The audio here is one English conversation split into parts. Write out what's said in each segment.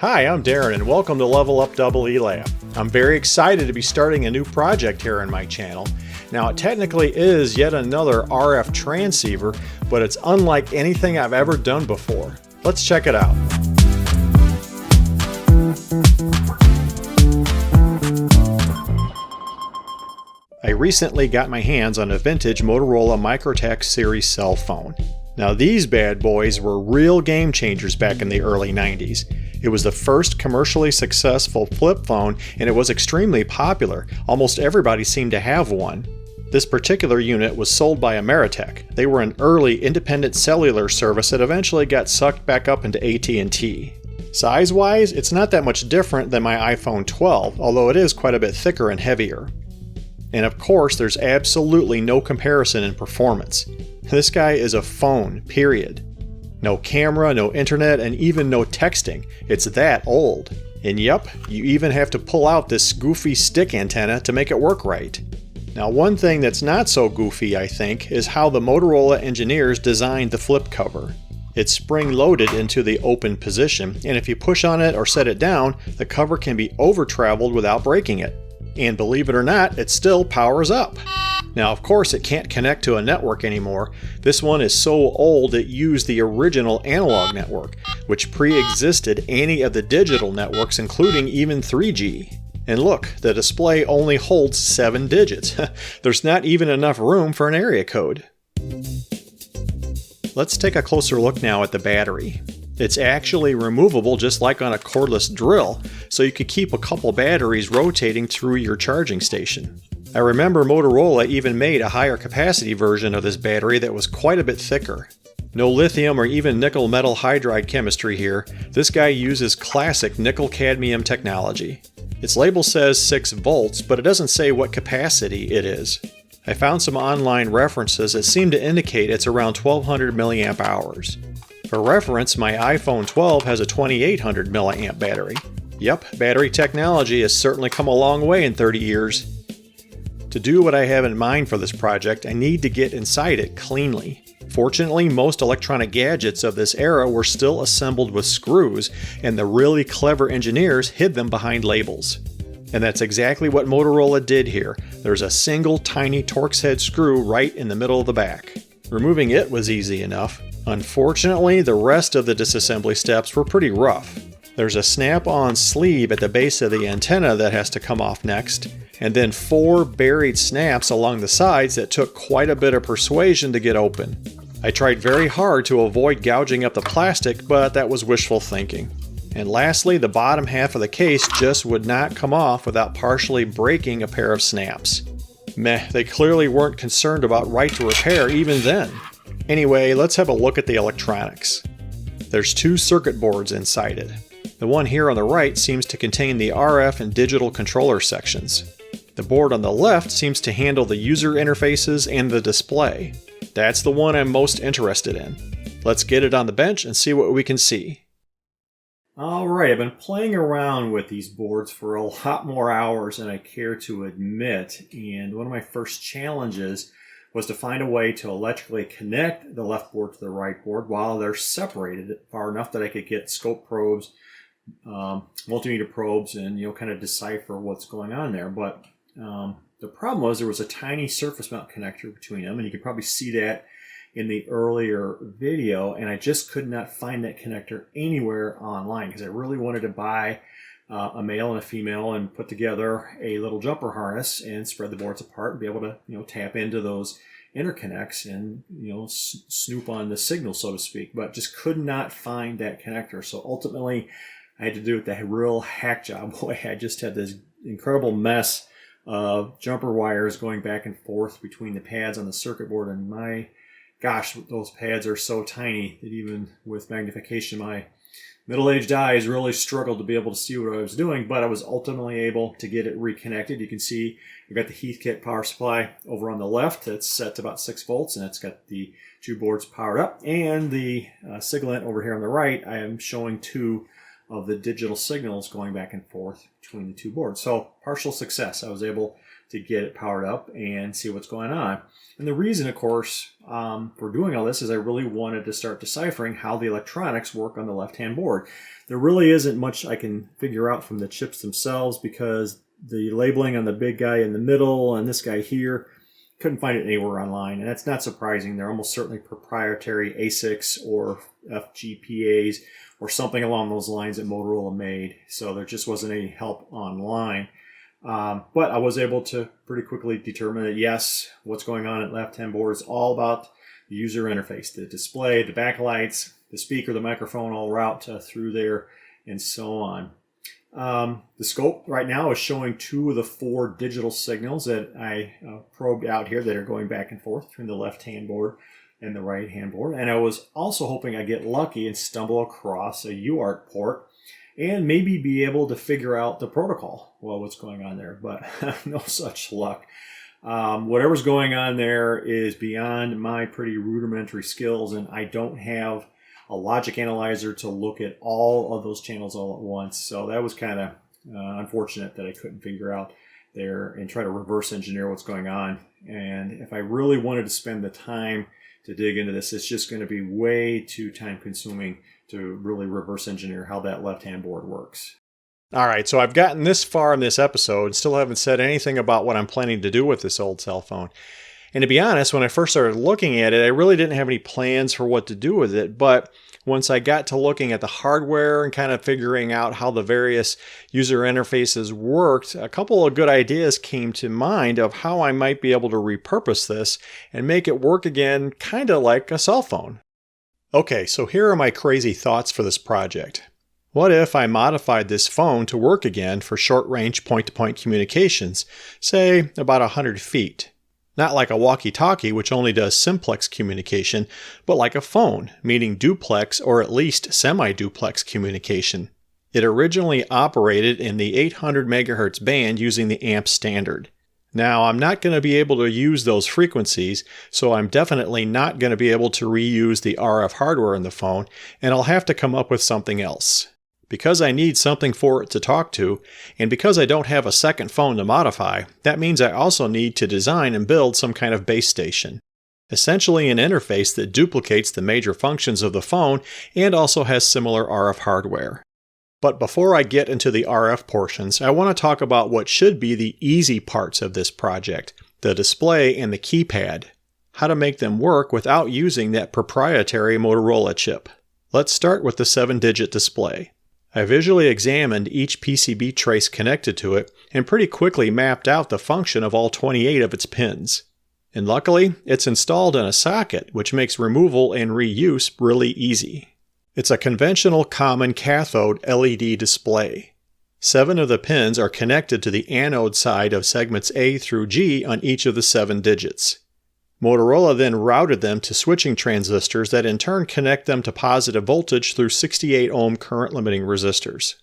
Hi, I'm Darren and welcome to Level Up Double E Lab. I'm very excited to be starting a new project here on my channel. Now it technically is yet another RF transceiver, but it's unlike anything I've ever done before. Let's check it out. I recently got my hands on a vintage Motorola Microtech series cell phone. Now these bad boys were real game changers back in the early 90s. It was the first commercially successful flip phone and it was extremely popular. Almost everybody seemed to have one. This particular unit was sold by Ameritech. They were an early independent cellular service that eventually got sucked back up into AT&T. Size-wise, it's not that much different than my iPhone 12, although it is quite a bit thicker and heavier. And of course, there's absolutely no comparison in performance. This guy is a phone, period. No camera, no internet, and even no texting. It's that old. And yep, you even have to pull out this goofy stick antenna to make it work right. Now one thing that's not so goofy, I think, is how the Motorola engineers designed the flip cover. It's spring-loaded into the open position, and if you push on it or set it down, the cover can be over-traveled without breaking it. And believe it or not, it still powers up. Now of course it can't connect to a network anymore. This one is so old it used the original analog network, which pre-existed any of the digital networks, including even 3G. And look, the display only holds 7 digits. There's not even enough room for an area code. Let's take a closer look now at the battery. It's actually removable just like on a cordless drill, so you could keep a couple batteries rotating through your charging station. I remember Motorola even made a higher capacity version of this battery that was quite a bit thicker. No lithium or even nickel metal hydride chemistry here. This guy uses classic nickel cadmium technology. Its label says 6 volts, but it doesn't say what capacity it is. I found some online references that seem to indicate it's around 1200 milliamp hours. For reference, my iPhone 12 has a 2800 milliamp battery. Yep, battery technology has certainly come a long way in 30 years. To do what I have in mind for this project, I need to get inside it cleanly. Fortunately, most electronic gadgets of this era were still assembled with screws, and the really clever engineers hid them behind labels. And that's exactly what Motorola did here. There's a single tiny Torx head screw right in the middle of the back. Removing it was easy enough. Unfortunately, the rest of the disassembly steps were pretty rough. There's a snap-on sleeve at the base of the antenna that has to come off next, and then 4 buried snaps along the sides that took quite a bit of persuasion to get open. I tried very hard to avoid gouging up the plastic, but that was wishful thinking. And lastly, the bottom half of the case just would not come off without partially breaking a pair of snaps. Meh, they clearly weren't concerned about right to repair even then. Anyway, let's have a look at the electronics. There's 2 circuit boards inside it. The one here on the right seems to contain the RF and digital controller sections. The board on the left seems to handle the user interfaces and the display. That's the one I'm most interested in. Let's get it on the bench and see what we can see. Alright, I've been playing around with these boards for a lot more hours than I care to admit, and one of my first challenges was to find a way to electrically connect the left board to the right board while they're separated far enough that I could get scope probes, multimeter probes, and kind of decipher what's going on there. But the problem was there was a tiny surface mount connector between them, and you could probably see that in the earlier video, and I just could not find that connector anywhere online because I really wanted to buy a male and a female and put together a little jumper harness and spread the boards apart and be able to tap into those interconnects and snoop on the signal, so to speak, but just could not find that connector. So ultimately I had to do it the real hack job way. I just had this incredible mess of jumper wires going back and forth between the pads on the circuit board, and my gosh, those pads are so tiny that even with magnification my middle-aged eyes really struggled to be able to see what I was doing, but I was ultimately able to get it reconnected. You can see I've got the Heathkit power supply over on the left. It's set to about 6 volts, and it's got the 2 boards powered up. And the Siglent over here on the right, I am showing 2 of the digital signals going back and forth between the two boards. So partial success. I was able to get it powered up and see what's going on. And the reason, of course, for doing all this is I really wanted to start deciphering how the electronics work on the left-hand board. There really isn't much I can figure out from the chips themselves because the labeling on the big guy in the middle and this guy here, couldn't find it anywhere online. And that's not surprising. They're almost certainly proprietary ASICs or FGPAs or something along those lines that Motorola made. So there just wasn't any help online. But I was able to pretty quickly determine that, yes, what's going on at left-hand board is all about the user interface, the display, the backlights, the speaker, the microphone, all route through there, and so on. The scope right now is showing 2 of the 4 digital signals that I probed out here that are going back and forth between the left-hand board and the right-hand board. And I was also hoping I'd get lucky and stumble across a UART port and maybe be able to figure out the protocol, well, what's going on there, but no such luck. Whatever's going on there is beyond my pretty rudimentary skills, and I don't have a logic analyzer to look at all of those channels all at once. So that was kind of unfortunate that I couldn't figure out there and try to reverse engineer what's going on. And if I really wanted to spend the time to dig into this, it's just going to be way too time consuming to really reverse engineer how that left-hand board works. All right, so I've gotten this far in this episode and still haven't said anything about what I'm planning to do with this old cell phone. And to be honest, when I first started looking at it, I really didn't have any plans for what to do with it. But once I got to looking at the hardware and kind of figuring out how the various user interfaces worked, a couple of good ideas came to mind of how I might be able to repurpose this and make it work again, kind of like a cell phone. Okay, so here are my crazy thoughts for this project. What if I modified this phone to work again for short-range point-to-point communications, say about 100 feet? Not like a walkie-talkie, which only does simplex communication, but like a phone, meaning duplex or at least semi-duplex communication. It originally operated in the 800 MHz band using the AMP standard. Now, I'm not going to be able to use those frequencies, so I'm definitely not going to be able to reuse the RF hardware in the phone, and I'll have to come up with something else. Because I need something for it to talk to, and because I don't have a second phone to modify, that means I also need to design and build some kind of base station. Essentially an interface that duplicates the major functions of the phone and also has similar RF hardware. But before I get into the RF portions, I want to talk about what should be the easy parts of this project, the display and the keypad. How to make them work without using that proprietary Motorola chip. Let's start with the 7-digit display. I visually examined each PCB trace connected to it and pretty quickly mapped out the function of all 28 of its pins. And luckily, it's installed in a socket, which makes removal and reuse really easy. It's a conventional common cathode LED display. 7 of the pins are connected to the anode side of segments A through G on each of the 7 digits. Motorola then routed them to switching transistors that in turn connect them to positive voltage through 68 ohm current limiting resistors.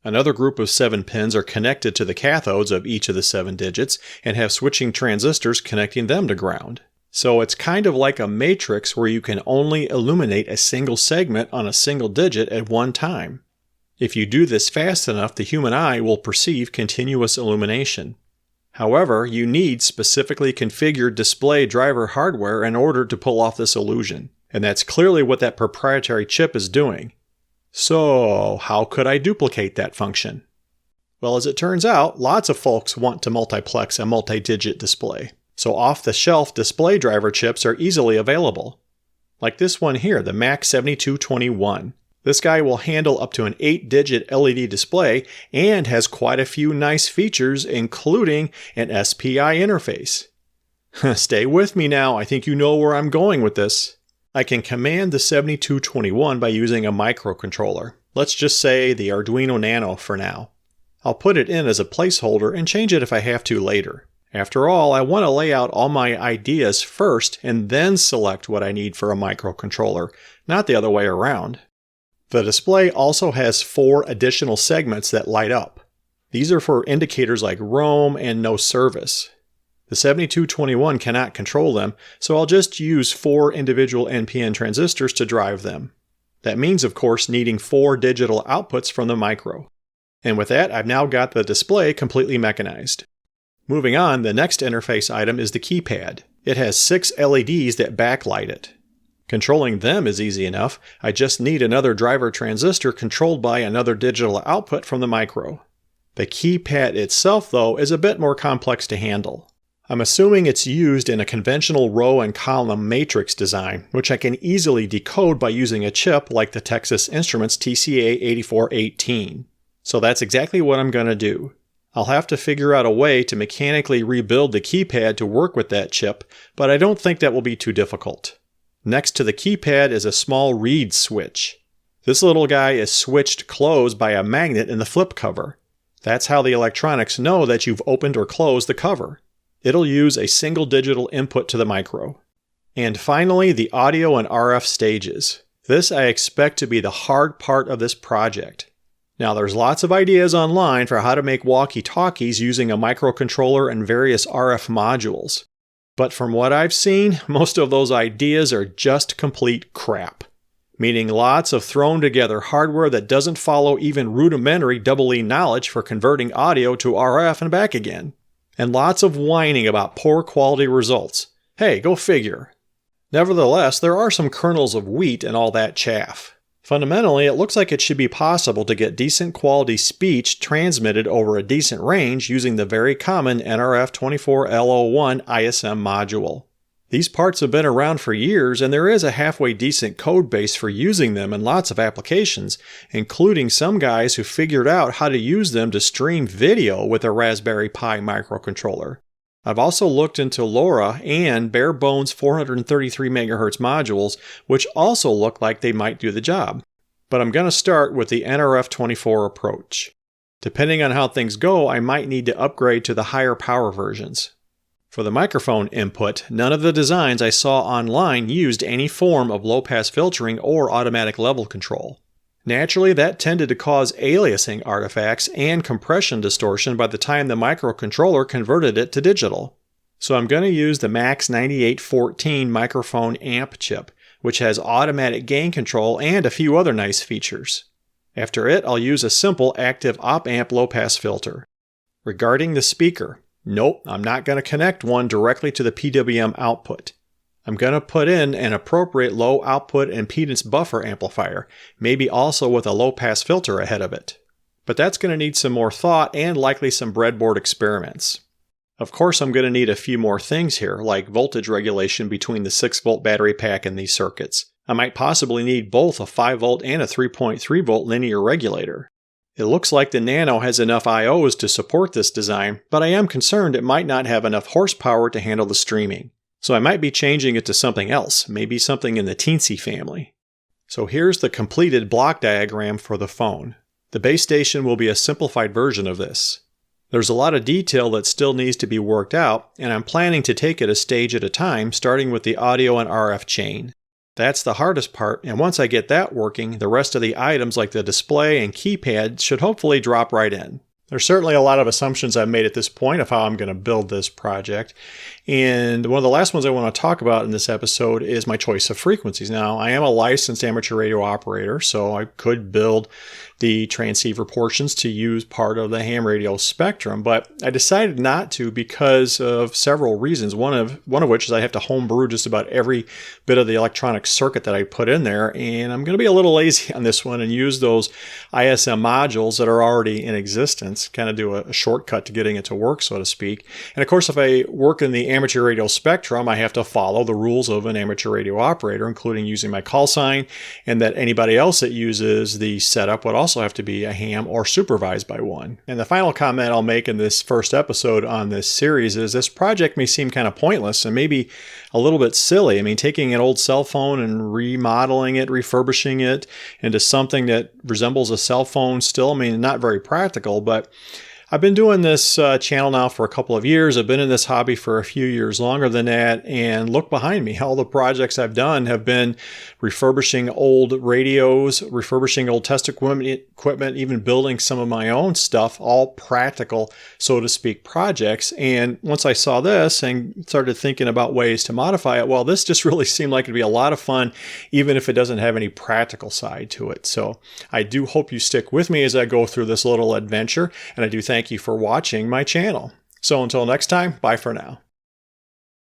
Another group of 7 pins are connected to the cathodes of each of the 7 digits and have switching transistors connecting them to ground. So it's kind of like a matrix where you can only illuminate a single segment on a single digit at one time. If you do this fast enough, the human eye will perceive continuous illumination. However, you need specifically configured display driver hardware in order to pull off this illusion, and that's clearly what that proprietary chip is doing. So, how could I duplicate that function? Well, as it turns out, lots of folks want to multiplex a multi-digit display, so off-the-shelf display driver chips are easily available. Like this one here, the MAC 7221. This guy will handle up to an 8-digit LED display and has quite a few nice features, including an SPI interface. Stay with me now, I think you know where I'm going with this. I can command the 7221 by using a microcontroller. Let's just say the Arduino Nano for now. I'll put it in as a placeholder and change it if I have to later. After all, I want to lay out all my ideas first and then select what I need for a microcontroller, not the other way around. The display also has 4 additional segments that light up. These are for indicators like roam and no service. The 7221 cannot control them, so I'll just use 4 individual NPN transistors to drive them. That means, of course, needing 4 digital outputs from the micro. And with that, I've now got the display completely mechanized. Moving on, the next interface item is the keypad. It has 6 LEDs that backlight it. Controlling them is easy enough. I just need another driver transistor controlled by another digital output from the micro. The keypad itself, though, is a bit more complex to handle. I'm assuming it's used in a conventional row and column matrix design, which I can easily decode by using a chip like the Texas Instruments TCA8418. So that's exactly what I'm going to do. I'll have to figure out a way to mechanically rebuild the keypad to work with that chip, but I don't think that will be too difficult. Next to the keypad is a small reed switch. This little guy is switched closed by a magnet in the flip cover. That's how the electronics know that you've opened or closed the cover. It'll use a single digital input to the micro. And finally, the audio and RF stages. This I expect to be the hard part of this project. Now, there's lots of ideas online for how to make walkie-talkies using a microcontroller and various RF modules. But from what I've seen, most of those ideas are just complete crap. Meaning lots of thrown together hardware that doesn't follow even rudimentary EE knowledge for converting audio to RF and back again. And lots of whining about poor quality results. Hey, go figure. Nevertheless, there are some kernels of wheat in all that chaff. Fundamentally, it looks like it should be possible to get decent quality speech transmitted over a decent range using the very common NRF24L01 ISM module. These parts have been around for years, and there is a halfway decent code base for using them in lots of applications, including some guys who figured out how to use them to stream video with a Raspberry Pi microcontroller. I've also looked into LoRa and bare bones 433 MHz modules, which also look like they might do the job. But I'm going to start with the NRF24 approach. Depending on how things go, I might need to upgrade to the higher power versions. For the microphone input, none of the designs I saw online used any form of low-pass filtering or automatic level control. Naturally, that tended to cause aliasing artifacts and compression distortion by the time the microcontroller converted it to digital. So I'm going to use the MAX 9814 microphone amp chip, which has automatic gain control and a few other nice features. After it, I'll use a simple active op-amp low-pass filter. Regarding the speaker, nope, I'm not going to connect one directly to the PWM output. I'm going to put in an appropriate low output impedance buffer amplifier, maybe also with a low-pass filter ahead of it. But that's going to need some more thought and likely some breadboard experiments. Of course, I'm going to need a few more things here, like voltage regulation between the 6-volt battery pack and these circuits. I might possibly need both a 5-volt and a 3.3-volt linear regulator. It looks like the Nano has enough I/Os to support this design, but I am concerned it might not have enough horsepower to handle the streaming. So I might be changing it to something else, maybe something in the Teensy family. So here's the completed block diagram for the phone. The base station will be a simplified version of this. There's a lot of detail that still needs to be worked out, and I'm planning to take it a stage at a time, starting with the audio and RF chain. That's the hardest part, and once I get that working, the rest of the items like the display and keypad should hopefully drop right in. There's certainly a lot of assumptions I've made at this point of how I'm going to build this project. And one of the last ones I want to talk about in this episode is my choice of frequencies. Now, I am a licensed amateur radio operator, so I could build the transceiver portions to use part of the ham radio spectrum, but I decided not to because of several reasons. One of which is I have to homebrew just about every bit of the electronic circuit that I put in there, and I'm going to be a little lazy on this one and use those ISM modules that are already in existence, kind of do a shortcut to getting it to work, so to speak. And of course, if I work in the amateur radio spectrum, I have to follow the rules of an amateur radio operator, including using my call sign, and that anybody else that uses the setup would also have to be a ham or supervised by one. And the final comment I'll make in this first episode on this series is this project may seem kind of pointless and maybe a little bit silly. I mean, taking an old cell phone and remodeling it, refurbishing it into something that resembles a cell phone still, I mean, not very practical, but I've been doing this channel now for a couple of years. I've been in this hobby for a few years longer than that, and look behind me. All the projects I've done have been refurbishing old radios, refurbishing old test equipment, even building some of my own stuff, all practical, so to speak, projects. And once I saw this and started thinking about ways to modify it, well, this just really seemed like it'd be a lot of fun, even if it doesn't have any practical side to it. So I do hope you stick with me as I go through this little adventure, and I do thank you for watching my channel. So until next time, bye for now.